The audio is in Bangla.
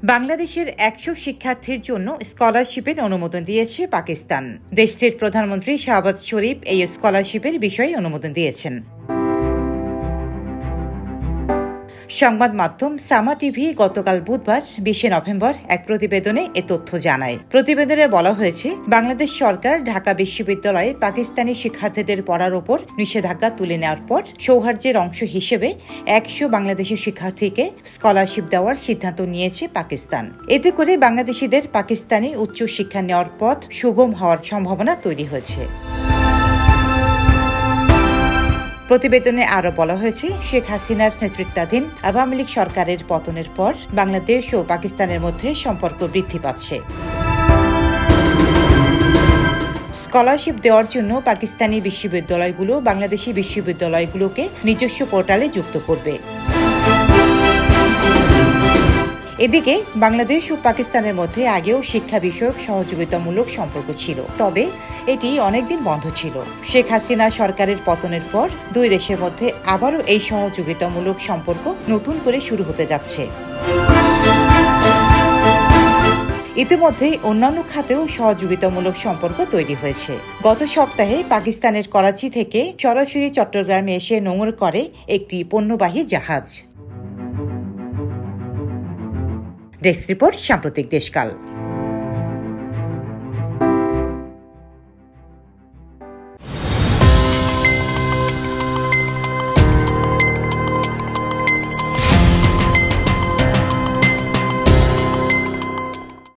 বাংলাদেশের ১০০ শিক্ষার্থীর জন্য স্কলারশিপের অনুমোদন দিয়েছে পাকিস্তান। দেশটির প্রধানমন্ত্রী শাহবাজ শরীফ এই স্কলারশিপের বিষয়ে অনুমোদন দিয়েছেন। সংবাদ মাধ্যম সামা টিভি গতকাল বুধবার ২০ নভেম্বর এক প্রতিবেদনে এ তথ্য জানায়। প্রতিবেদনে বলা হয়েছে, বাংলাদেশ সরকার ঢাকা বিশ্ববিদ্যালয়ে পাকিস্তানি শিক্ষার্থীদের পড়ার উপর নিষেধাজ্ঞা তুলে নেওয়ার পর সৌহার্দ্যের অংশ হিসেবে ১০০ বাংলাদেশি শিক্ষার্থীকে স্কলারশিপ দেওয়ার সিদ্ধান্ত নিয়েছে পাকিস্তান। এতে করে বাংলাদেশিদের পাকিস্তানি উচ্চ শিক্ষা নেওয়ার পথ সুগম হওয়ার সম্ভাবনা তৈরি হয়েছে। প্রতিবেদনে আরও বলা হয়েছে, শেখ হাসিনার নেতৃত্বাধীন আওয়ামী লীগ সরকারের পতনের পর বাংলাদেশ ও পাকিস্তানের মধ্যে সম্পর্ক বৃদ্ধি পাচ্ছে। স্কলারশিপ দেওয়ার জন্য পাকিস্তানি বিশ্ববিদ্যালয়গুলো বাংলাদেশি বিশ্ববিদ্যালয়গুলোকে নিজস্ব পোর্টালে যুক্ত করবে। এদিকে বাংলাদেশ ও পাকিস্তানের মধ্যে আগেও শিক্ষা বিষয়ক সহযোগিতামূলক সম্পর্ক ছিল, তবে এটি অনেকদিন বন্ধ ছিল। শেখ হাসিনা সরকারের পতনের পর দুই দেশের মধ্যে আবারও এই সহযোগিতামূলক সম্পর্ক নতুন করে শুরু হতে যাচ্ছে। ইতিমধ্যে অন্যান্য খাতেও সহযোগিতামূলক সম্পর্ক তৈরি হয়েছে। গত সপ্তাহে পাকিস্তানের করাচি থেকে সরাসরি চট্টগ্রামে এসে নোঙর করে একটি পণ্যবাহী জাহাজ। ডেস্ক রিপোর্ট, সাম্প্রতিক দেশকাল।